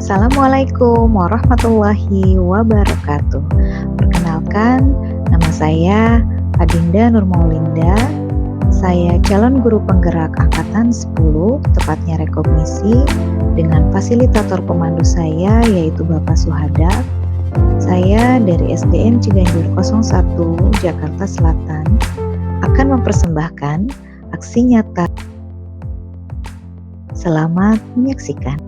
Assalamualaikum warahmatullahi wabarakatuh. Perkenalkan, nama saya Adinda Nurmaulinda. Saya calon guru penggerak angkatan 10, tepatnya rekognisi, dengan fasilitator pemandu saya yaitu Bapak Suhada. Saya dari SDN Ciganjur 01, Jakarta Selatan, akan mempersembahkan aksi nyata. Selamat menyaksikan.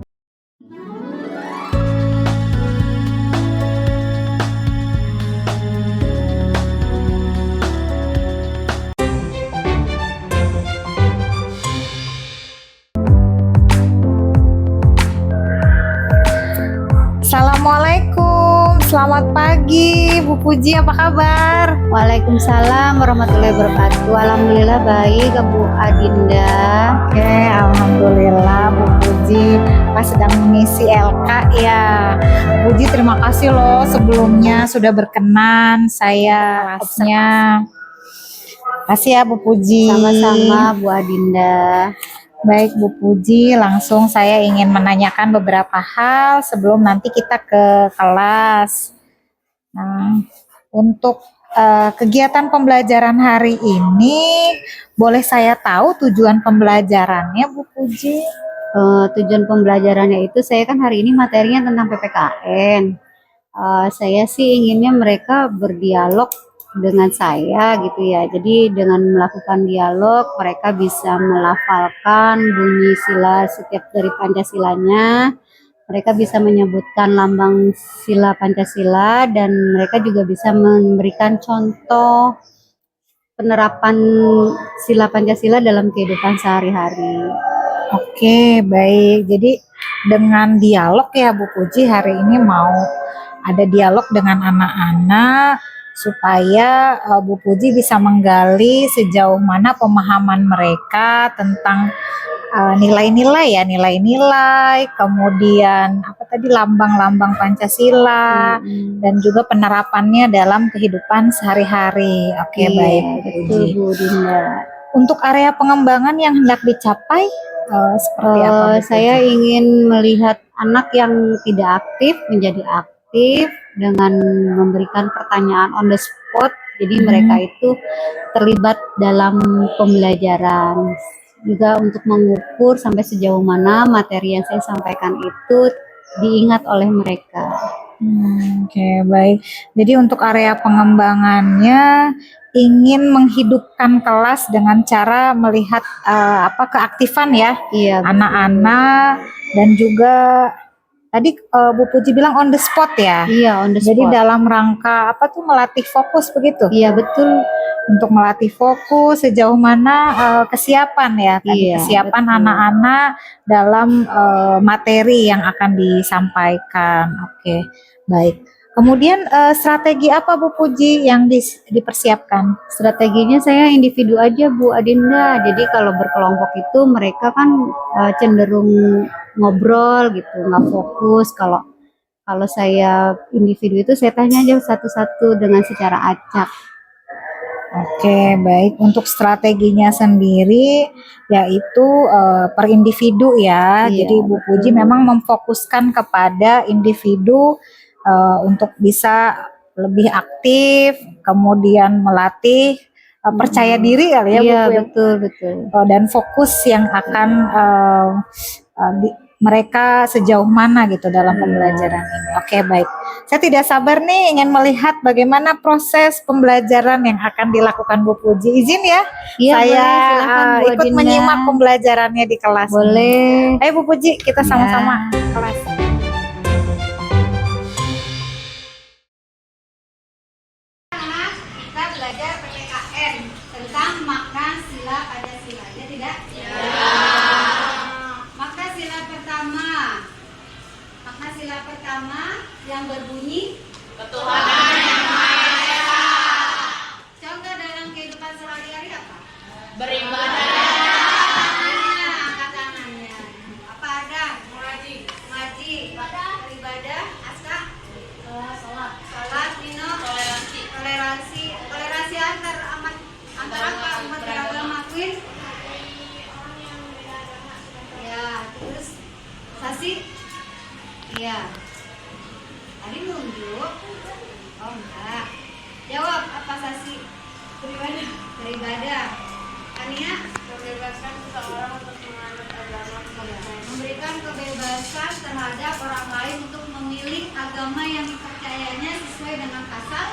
Assalamualaikum, selamat pagi Bu Puji, apa kabar? Waalaikumsalam warahmatullahi wabarakatuh. Alhamdulillah baik, Bu Adinda. Oke, alhamdulillah Bu Puji pas sedang mengisi LK ya. Bu Puji terima kasih loh sebelumnya sudah berkenan saya hostnya. Kasih ya Bu Puji. Sama-sama Bu Adinda. Baik Bu Puji, langsung saya ingin menanyakan beberapa hal sebelum nanti kita ke kelas. Nah, untuk kegiatan pembelajaran hari ini, boleh saya tahu tujuan pembelajarannya Bu Puji? Tujuan pembelajarannya itu saya kan hari ini materinya tentang PPKN. Saya sih inginnya mereka berdialog dengan saya gitu ya. Jadi dengan melakukan dialog mereka bisa melafalkan bunyi sila setiap dari Pancasilanya. Mereka bisa menyebutkan lambang sila Pancasila dan mereka juga bisa memberikan contoh penerapan sila Pancasila dalam kehidupan sehari-hari. Oke, baik. Jadi dengan dialog ya Bu Puji, hari ini mau ada dialog dengan anak-anak supaya Bu Puji bisa menggali sejauh mana pemahaman mereka tentang nilai-nilai ya, nilai-nilai, kemudian apa tadi lambang-lambang Pancasila dan juga penerapannya dalam kehidupan sehari-hari. Oke, Iya, baik Bu betul Puji. Bu Dinda. Untuk area pengembangan yang hendak dicapai seperti apa Bu Puji? Saya ingin melihat anak yang tidak aktif menjadi aktif dengan memberikan pertanyaan on the spot. Jadi mereka itu terlibat dalam pembelajaran. Juga untuk mengukur sampai sejauh mana materi yang saya sampaikan itu diingat oleh mereka. Oke, baik. Jadi untuk area pengembangannya ingin menghidupkan kelas dengan cara melihat keaktifan ya Iya, anak-anak dan juga tadi Bu Puji bilang on the spot ya. Iya, on the spot. Jadi dalam rangka apa tuh melatih fokus begitu? Iya, betul. Untuk melatih fokus sejauh mana kesiapan ya tadi, Iya, kesiapan betul. anak-anak dalam materi yang akan disampaikan. Oke, baik. Kemudian strategi apa Bu Puji yang dipersiapkan? Strateginya saya individu aja Bu Adinda. Jadi kalau berkelompok itu mereka kan cenderung ngobrol gitu, nggak fokus. Kalau saya individu itu saya tanya aja satu-satu dengan secara acak. Oke, baik. Untuk strateginya sendiri yaitu per individu ya. Iya, Jadi Bu Puji betul. memang memfokuskan kepada individu untuk bisa lebih aktif, kemudian melatih percaya diri kali ya Bu Iya, Puji. betul. Dan fokus yang akan mereka sejauh mana gitu dalam pembelajaran ini. Oke, baik. Saya tidak sabar nih ingin melihat bagaimana proses pembelajaran yang akan dilakukan Bu Puji. Izin ya, Iya, saya boleh, silakan, Bu ikut Adinda. menyimak pembelajarannya di kelas. Boleh. Ayo Bu Puji, kita sama-sama kelas. Kita belajar PPKN tentang makna sila Pancasila, ya tidak? Ya. Makna sila pertama yang berbunyi ketuhanan yang maha esa. Contoh dalam kehidupan sehari-hari apa? Beribadah. Angkat tangannya. Apa ada? Ngaji. Beribadah. Aska. Salat. Nino. Toleransi antar apa? Umat beragama. Queen. Ya, terus Sasi. Iya. Tadi nunjuk. Oh enggak. Jawab apa Sasi? Beribadah. Beribadah. Ania? Membebaskan seseorang untuk menganut agama kepercayaan. Memberikan kebebasan terhadap orang lain untuk memilih agama yang dipercayanya sesuai dengan pasal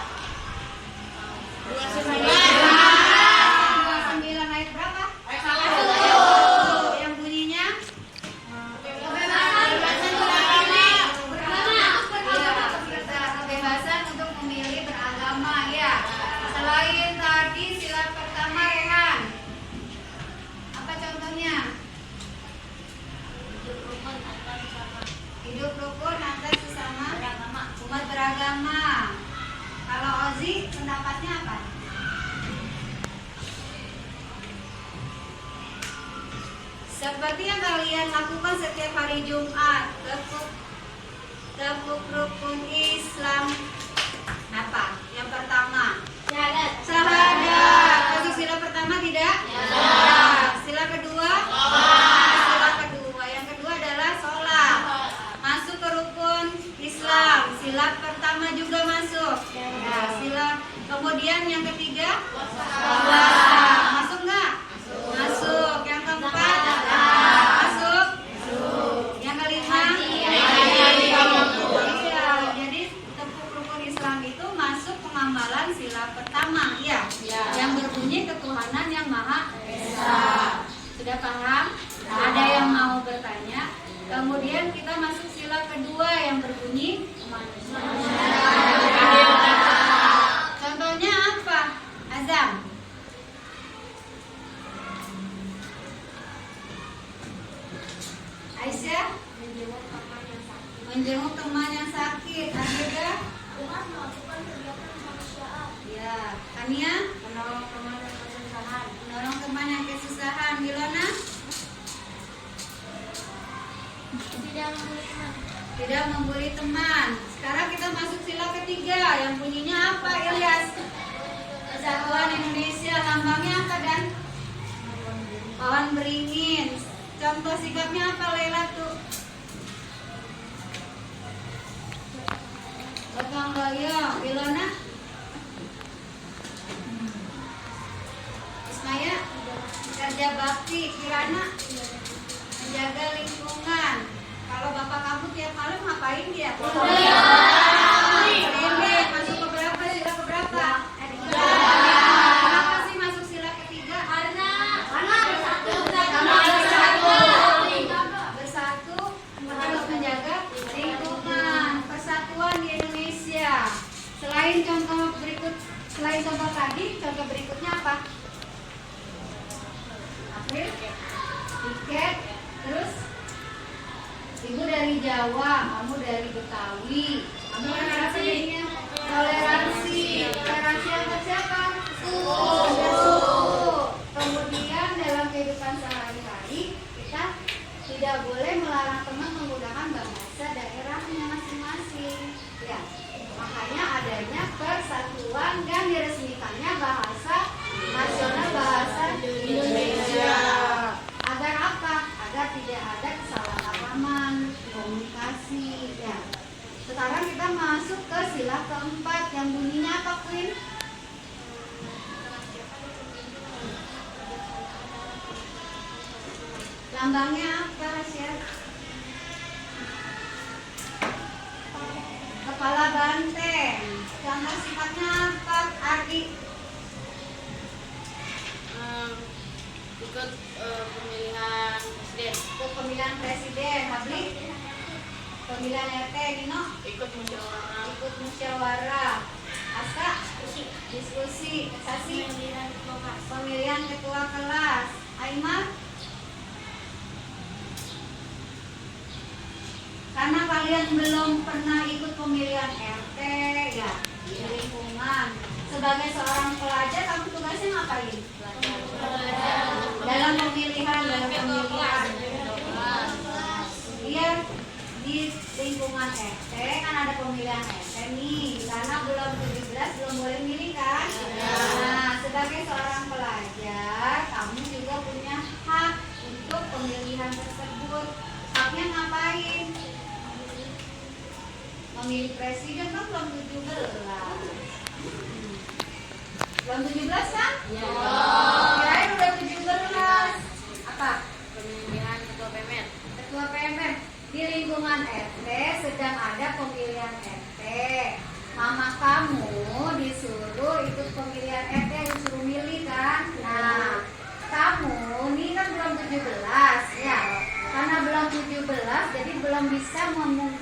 29 ayat berapa? Ayat 1. Yang bunyinya kebebasan untuk memilih beragama ya. Selain tadi sila pertama Rehan, apa contohnya? Hidup rukun antar sesama umat beragama. Kalau Ozi pendapatnya apa? Seperti yang kalian lakukan setiap hari Jumat, tepuk rukun Islam apa? Yang pertama syahadat. Masuk sila pertama tidak? Ya. Sila kedua? Sila kedua. Yang kedua adalah sholat. Masuk ke rukun Islam. Sila pertama juga masuk. Ya. Sila kemudian yang ketiga? Puasa. Masuk nggak? Masuk. Yang keempat? Masuk. Yang kelima? Iya. Jadi tepuk rukun Islam itu masuk pengambalan sila pertama, ya. Yang berbunyi ketuhanan yang maha esa. Sudah paham? Ada yang mau bertanya? Kemudian kita masuk sila kedua yang berbunyi contohnya apa? Azam. Aisyah menjenguk teman yang sakit. Akhirnya ya. Tania menolong teman yang kesusahan. Menolong teman yang kesusahan. Milona tidak membuli teman. Sekarang kita masuk sila ketiga yang bunyinya apa Ilyas? Persatuan Indonesia. Lambangnya apa Dan? Pohon beringin. Contoh sikapnya apa Lela tuh? Gotong royong. Ilona? Ismaya? Kerja bakti. Kirana? Menjaga lingkungan. Kalau bapak kamu tiap malam ngapain dia? Ini masuk ke berapa? Sila ke berapa? Kenapa sih masuk sila ketiga? Karena bersatu harus menjaga lingkungan, persatuan di Indonesia. Selain contoh tadi, contoh berikutnya apa? April, tiket, terus ibu dari Jawa, kamu dari Betawi. Kamu apa jadinya? Toleransi. Toleransi antar siapa? Suku. Kemudian dalam kehidupan sehari-hari kita tidak boleh melarang teman menggunakan bahasa daerahnya masing-masing. Ya, makanya adanya persatuan dan diresmikannya bahasa nasional bahasa Indonesia. Agar apa? Agar tidak ada kesalahpahaman, komunikasi. Ya. Sekarang kita masuk ke sila keempat yang bunyinya apa, Queen? Lambangnya apa, Rasya? Kepala banteng. Contoh sifatnya apa, Ardi? Ikut pemilihan presiden. Ikut pemilihan presiden. Habli? Pemilihan RT. Nino? Ikut musyawarah. Ikut musyawarah. Aska? Diskusi. Sasi? Pemilihan ketua kelas. Aimah? Karena kalian belum pernah ikut pemilihan RT ya di lingkungan. Sebagai seorang pelajar, kamu tugasnya ngapain? Dalam pemilihan. Iya, di lingkungan RT kan ada pemilihan RT nih. Karena belum 17 belum boleh milih kan? Nah, sebagai seorang pelajar, kamu juga punya hak untuk pemilihan tersebut. Haknya ngapain? memilih presiden kan belum 17. Belum 17 kan? Iya. Kirain udah 17. Apa? Pemilihan ketua PMN. Ketua PMN di lingkungan RT sedang ada pemilihan RT. Mama kamu disuruh ikut pemilihan RT, disuruh milih kan? Nah, kamu ini kan belum 17 ya. Karena belum 17 jadi belum bisa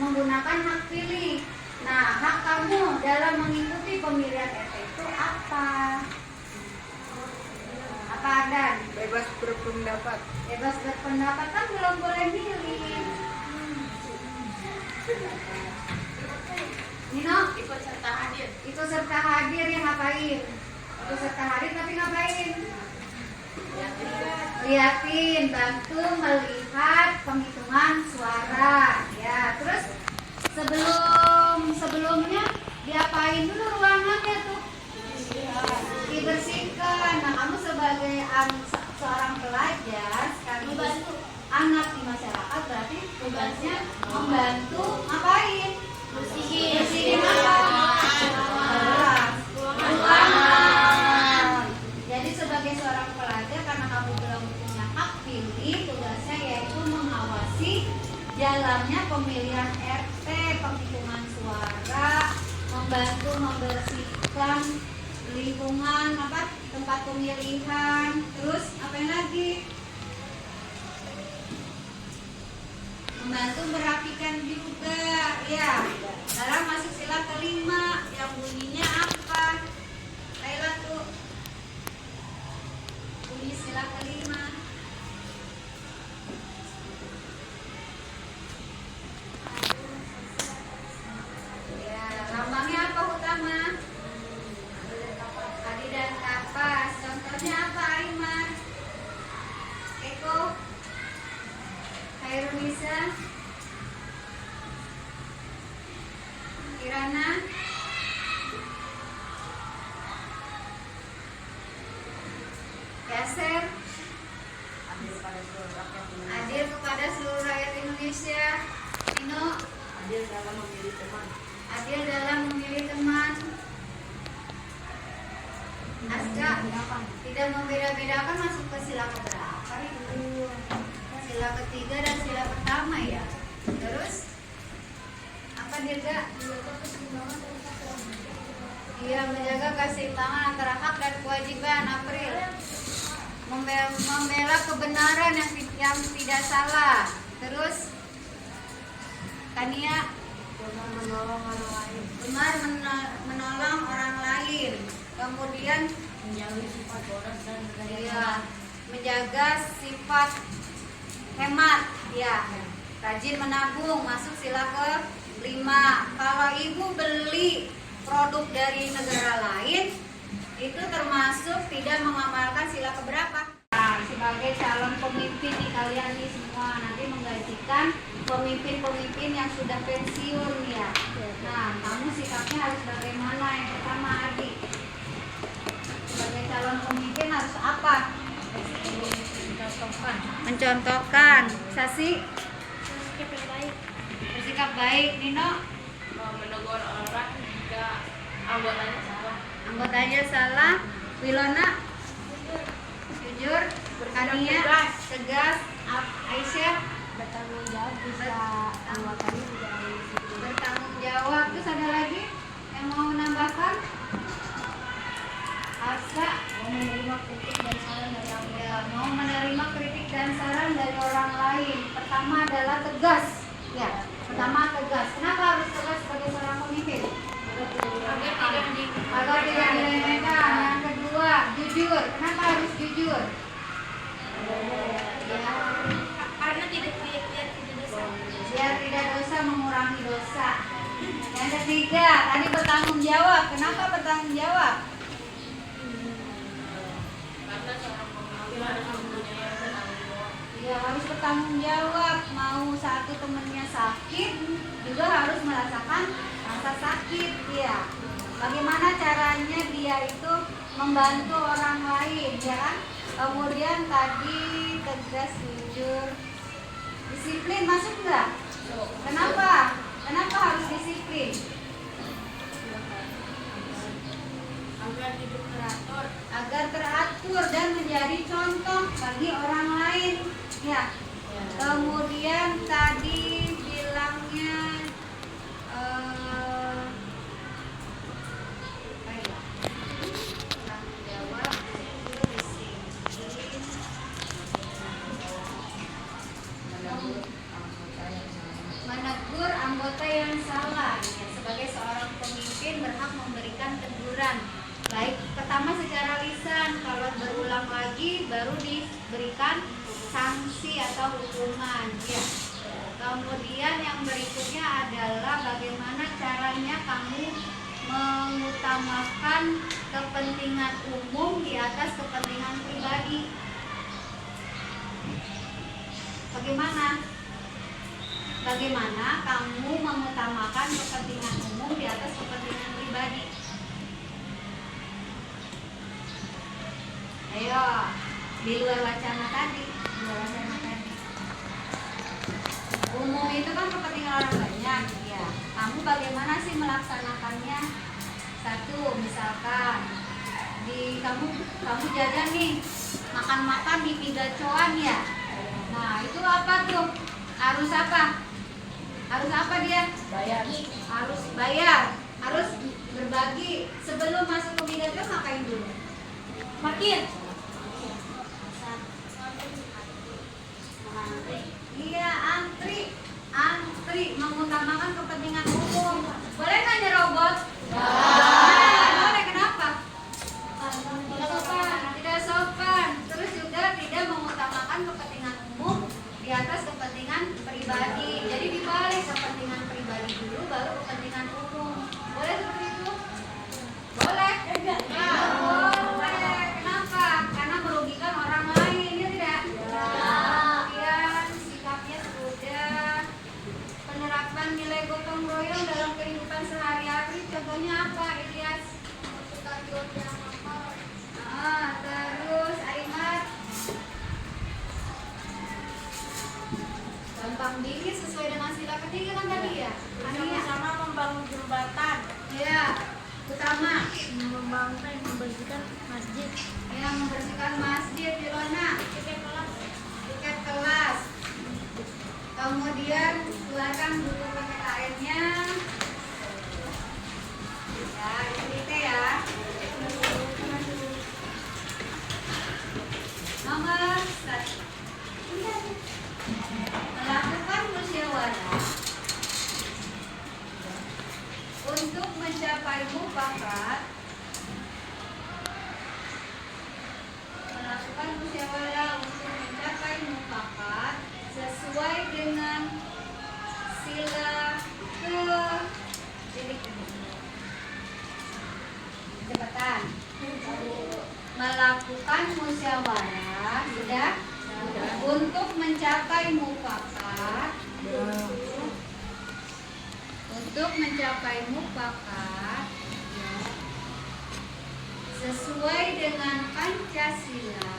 menggunakan hak pilih. Nah, hak kamu dalam mengikuti pemilihan RT itu apa? Apa Dan? Bebas berpendapat. Bebas berpendapat kan belum boleh milih. Nino, Ikut serta hadir. ikut serta hadir yang ngapain? Ikut serta hadir tapi ngapain? Liatin, bantu melihat penghitungan suara. Ya, terus sebelumnya diapain dulu ruangannya tuh? Dibersihkan. Nah, kamu sebagai seorang pelajar sekaligus anak di masyarakat berarti tugasnya membantu ngapain? Bersihin apa? Ruangan. Jadi sebagai seorang pelajar karena kamu belum punya hak pilih, tugasnya yaitu mengawasi jalannya pemilihan RT, penghitungan suara, membantu membersihkan lingkungan tempat pemilihan, terus apa yang lagi? Membantu merapikan juga, ya. Sekarang masuk sila kelima yang bunyinya apa? Laila tuh bunyi sila kelima. Ya, lambangnya apa utama? Adi dan kapas. Contohnya apa, Aiman? Eko? Hairunisa? Kirana? Yaser? Adil kepada seluruh rakyat Indonesia. Nino? Adil dalam memilih teman. Adil dalam memilih teman. Aska? Tidak membeda-bedakan masuk ke sila keberapa itu? Sila ketiga dan sila pertama ya. Terus apa Dirga? Iya, menjaga keseimbangan antara hak dan kewajiban. April, membela kebenaran yang tidak salah. Terus Tania, Menolong orang lain. benar menolong orang lain. Kemudian Menjauhi sifat boros dan bergaya iya, menjaga sifat hemat, ya. Rajin menabung, masuk sila ke-5. Kalau ibu beli produk dari negara lain, itu termasuk tidak mengamalkan sila keberapa? Nah, sebagai calon pemimpin nih kalian nih semua nanti menggajikan pemimpin-pemimpin yang sudah pensiun ya. Nah, kamu sikapnya harus bagaimana? Yang pertama Adi, sebagai calon pemimpin harus apa? Mencontohkan. Sasi, bersikap baik. Nino, menegur orang jika anggotanya salah. anggotanya salah. Wilona, jujur. Kania, tegas. Aisyah, Bertanggung jawab bisa anggotanya juga harus bertanggung jawab. Terus ada lagi yang mau menambahkan? Asa, menerima kritik dan saran dari orang ya, mau menerima kritik dan saran dari orang lain. Pertama adalah tegas. Ya, pertama tegas. Kenapa harus tegas sebagai seorang pemimpin? Agar tidak diremehkan. Yang kedua, jujur. Kenapa harus jujur? Ya, Karena tidak dosa. biar tidak dosa, mengurangi dosa. Yang ketiga, tadi bertanggung jawab. Kenapa bertanggung jawab? Karena seorang pemimpin harus mempunyai bertanggung jawab. Ya, harus bertanggung jawab. Mau satu temennya sakit, juga harus merasakan rasa sakit dia. Bagaimana caranya dia itu membantu orang lain, ya kan? Kemudian tadi tegas, jujur, disiplin masuk nggak? Kenapa? Kenapa harus disiplin? Din. Agar hidup teratur. Agar teratur dan menjadi contoh bagi orang lain. Ya. Kemudian tadi bilangnya tanggung jawab, disiplin, menegur anggota yang salah. Ya, sebagai seorang pemimpin berhak memberikan teguran, baik pertama secara lisan, kalau berulang lagi baru diberikan sanksi atau hukuman. Ya. Kemudian yang berikutnya adalah bagaimana caranya kamu mengutamakan kepentingan umum di atas kepentingan pribadi. Bagaimana kamu mengutamakan kepentingan umum di atas kepentingan pribadi? Ayo, di luar wacana tadi. Umum itu kan kepentingan orang banyak, ya. Kamu bagaimana sih melaksanakannya? Satu, misalkan kamu jajan nih, makan di pigacoan ya. Nah, itu apa tuh? Harus apa? Harus apa dia? Bayar. Harus bayar. Harus berbagi. Sebelum masuk ke pigacoan ngapain dulu? Makin. Iya, antri mengutamakan kepentingan umum. Boleh nggak nyerobot? Boleh, kenapa? Tidak sopan. Terus juga tidak mengutamakan kepentingan umum di atas kepentingan pribadi. Jadi dibalik, kepentingan pribadi dulu baru kepentingan umum. Boleh seperti itu? Boleh? Boleh. Kenapa? Karena merugikan orang lain, ya tidak? Kemudian sikapnya sudah penerapan nilai gotong royong dalam kehidupan sehari-hari. Contohnya apa, Ilyas? Terus Aimat, gampang dingin sesuai dengan sila ketiga kan tadi ya? Sama-sama membangun jembatan, Ya, utama membersihkan masjid, yang membersihkan masjid. Ilona, tiket kelas. Kemudian keluarkan buku PPKN-nya. Ya, itu ya. Nomor 1. Melakukan musyawarah untuk mencapai mufakat. Melakukan musyawarah untuk mencapai mufakat sesuai dengan sila kecepatan. Melakukan musyawarah sudah untuk mencapai mufakat. Untuk mencapai mufakat sesuai dengan Pancasila,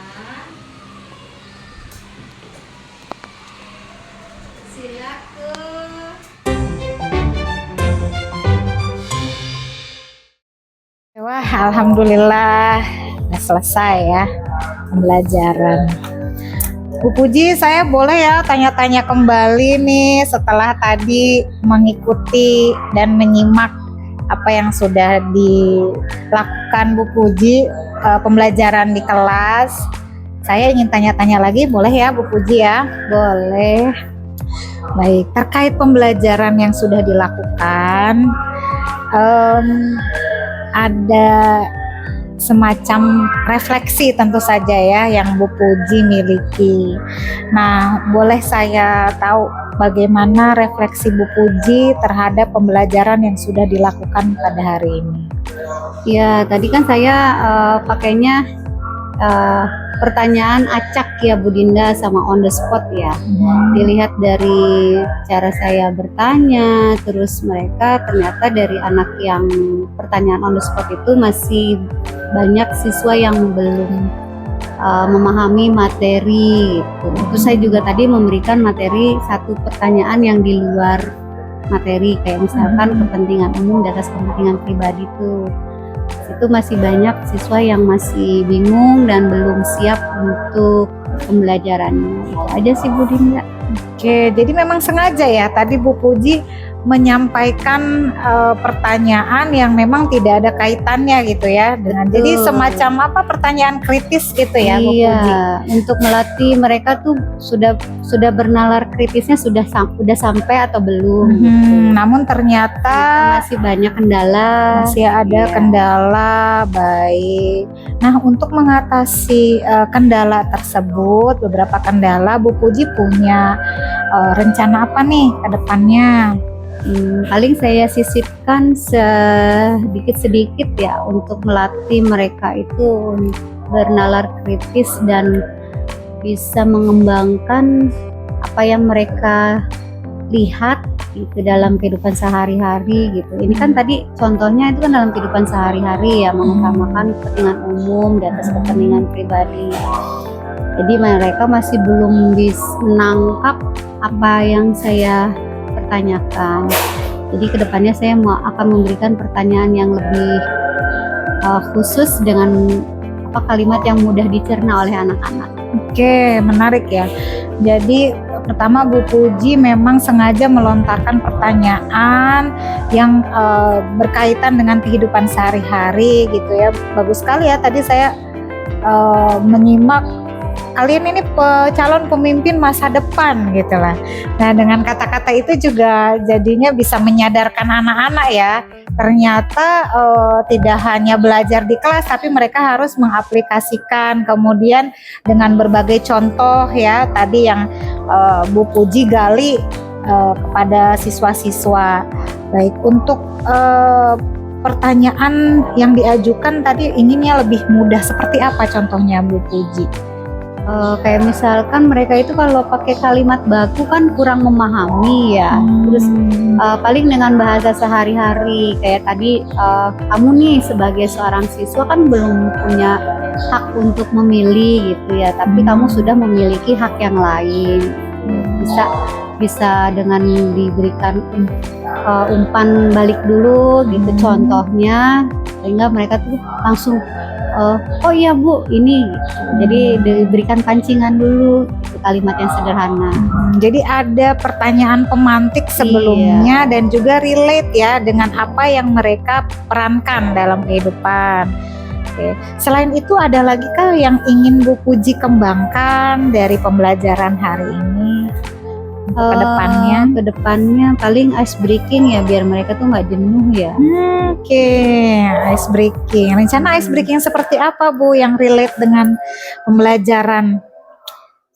sila ke Wah, alhamdulillah udah selesai ya pembelajaran. Bu Puji, saya boleh ya tanya-tanya kembali nih setelah tadi mengikuti dan menyimak apa yang sudah dilakukan Bu Puji pembelajaran di kelas. Saya ingin tanya-tanya lagi, boleh ya Bu Puji ya? Boleh. Baik, terkait pembelajaran yang sudah dilakukan, ada semacam refleksi tentu saja ya yang Bu Puji miliki. Nah, boleh saya tahu bagaimana refleksi Bu Puji terhadap pembelajaran yang sudah dilakukan pada hari ini? Ya, tadi kan saya pakainya pertanyaan acak ya Bu Dinda, sama on the spot ya. Dilihat dari cara saya bertanya, terus mereka ternyata dari anak yang pertanyaan on the spot itu masih banyak siswa yang belum memahami materi gitu. Terus saya juga tadi memberikan materi satu pertanyaan yang di luar materi kayak misalkan kepentingan umum di atas kepentingan pribadi tuh. Itu masih banyak siswa yang masih bingung dan belum siap untuk pembelajarannya. Itu aja sih Bu Dinda. Oke, jadi memang sengaja ya tadi Bu Puji menyampaikan pertanyaan yang memang tidak ada kaitannya gitu ya dengan jadi Betul. semacam apa pertanyaan kritis gitu ya Bu Puji. Iya, untuk melatih mereka tuh sudah bernalar kritisnya sudah sampai atau belum gitu. Namun ternyata Masih banyak kendala. masih ada Iya. kendala, baik. Nah, untuk mengatasi kendala tersebut, beberapa kendala, Bu Puji punya rencana apa nih ke depannya? Paling saya sisipkan sedikit-sedikit ya untuk melatih mereka itu bernalar kritis dan bisa mengembangkan apa yang mereka lihat gitu dalam kehidupan sehari-hari gitu. Ini kan tadi contohnya itu kan dalam kehidupan sehari-hari ya, mengutamakan kepentingan umum di atas kepentingan pribadi. Jadi mereka masih belum bisa menangkap apa yang saya pertanyakan. Jadi kedepannya saya akan memberikan pertanyaan yang lebih khusus dengan kalimat yang mudah dicerna oleh anak-anak. Oke, menarik ya. Jadi pertama Bu Puji memang sengaja melontarkan pertanyaan yang berkaitan dengan kehidupan sehari-hari gitu ya. Bagus sekali ya tadi saya menyimak kalian ini calon pemimpin masa depan gitu lah. Nah dengan kata-kata itu juga jadinya bisa menyadarkan anak-anak ya. Ternyata tidak hanya belajar di kelas tapi mereka harus mengaplikasikan kemudian dengan berbagai contoh ya tadi yang Bu Puji gali kepada siswa-siswa. Baik untuk pertanyaan yang diajukan tadi inginnya lebih mudah seperti apa contohnya Bu Puji? Kayak misalkan mereka itu kalau pakai kalimat baku kan kurang memahami ya. Terus paling dengan bahasa sehari-hari kayak tadi kamu nih sebagai seorang siswa kan belum punya hak untuk memilih gitu ya, tapi kamu sudah memiliki hak yang lain. Bisa dengan diberikan umpan balik dulu gitu contohnya, sehingga mereka tuh langsung oh iya Bu ini gitu. Jadi diberikan pancingan dulu gitu, kalimat yang sederhana. Jadi ada pertanyaan pemantik sebelumnya dan juga relate ya dengan apa yang mereka perankan dalam kehidupan. Oke. Selain itu ada lagi kah yang ingin Bu Puji kembangkan dari pembelajaran hari ini? Kedepannya paling ice breaking ya biar mereka tuh nggak jenuh ya. Oke, ice breaking. Rencana ice breaking seperti apa Bu yang relate dengan pembelajaran?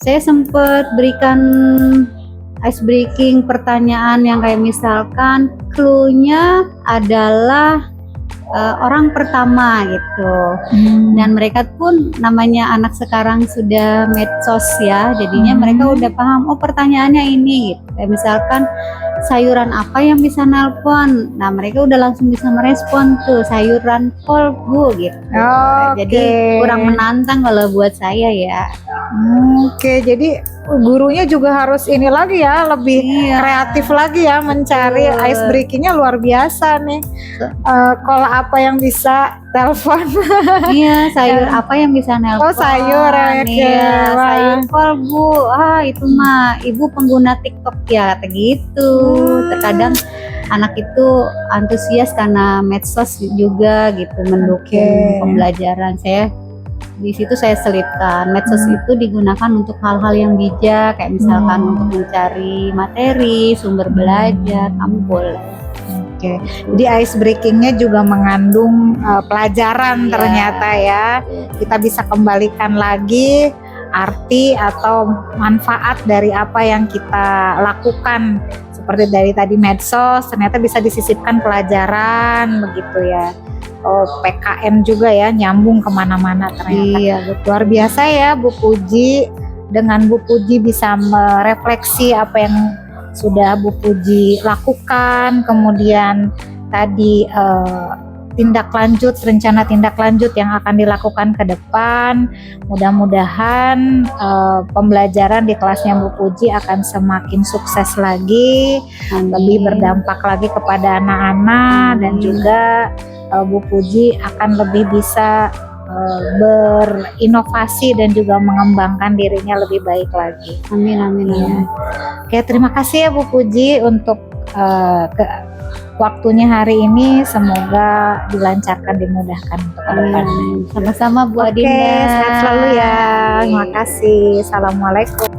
Saya sempat berikan ice breaking pertanyaan yang kayak misalkan clue-nya adalah orang pertama gitu. Dan mereka pun namanya anak sekarang sudah medsos ya, jadinya mereka udah paham oh pertanyaannya ini gitu. Kayak misalkan sayuran apa yang bisa nelpon, nah mereka udah langsung bisa merespon tuh sayuran kol Bu gitu. Jadi kurang menantang kalau buat saya ya. Oke, jadi gurunya juga harus ini lagi ya, lebih kreatif lagi ya mencari ice breakingnya luar biasa nih. Kalau apa yang bisa telepon? Iya, sayur apa yang bisa nelpon? Oh sayur, iya, sayur kol Bu. Itu mah ibu pengguna TikTok ya, kata gitu. Terkadang anak itu antusias karena medsos juga gitu mendukung pembelajaran. Di situ saya selipkan medsos itu digunakan untuk hal-hal yang bijak kayak misalkan untuk mencari materi, sumber belajar, kamu boleh. Oke, jadi ice breakingnya juga mengandung pelajaran ternyata ya. Kita bisa kembalikan lagi arti atau manfaat dari apa yang kita lakukan. Seperti dari tadi medsos, ternyata bisa disisipkan pelajaran begitu ya. PKN juga ya, nyambung kemana-mana ternyata. Iya, luar biasa ya Bu Puji. Dengan Bu Puji bisa merefleksi apa yang sudah Bu Puji lakukan, kemudian tadi tindak lanjut, rencana tindak lanjut yang akan dilakukan ke depan. Mudah-mudahan pembelajaran di kelasnya Bu Puji akan semakin sukses lagi, Amin. lebih berdampak lagi kepada anak-anak, dan juga Bu Puji akan lebih bisa berinovasi dan juga mengembangkan dirinya lebih baik lagi. Amin, amin, amin. Oke, terima kasih ya Bu Puji untuk waktunya hari ini. Semoga dilancarkan, dimudahkan untuk ke Amin, depan. amin. Sama-sama Bu Oke, Adinda. sehat selalu ya. Amin. Terima kasih. Assalamualaikum.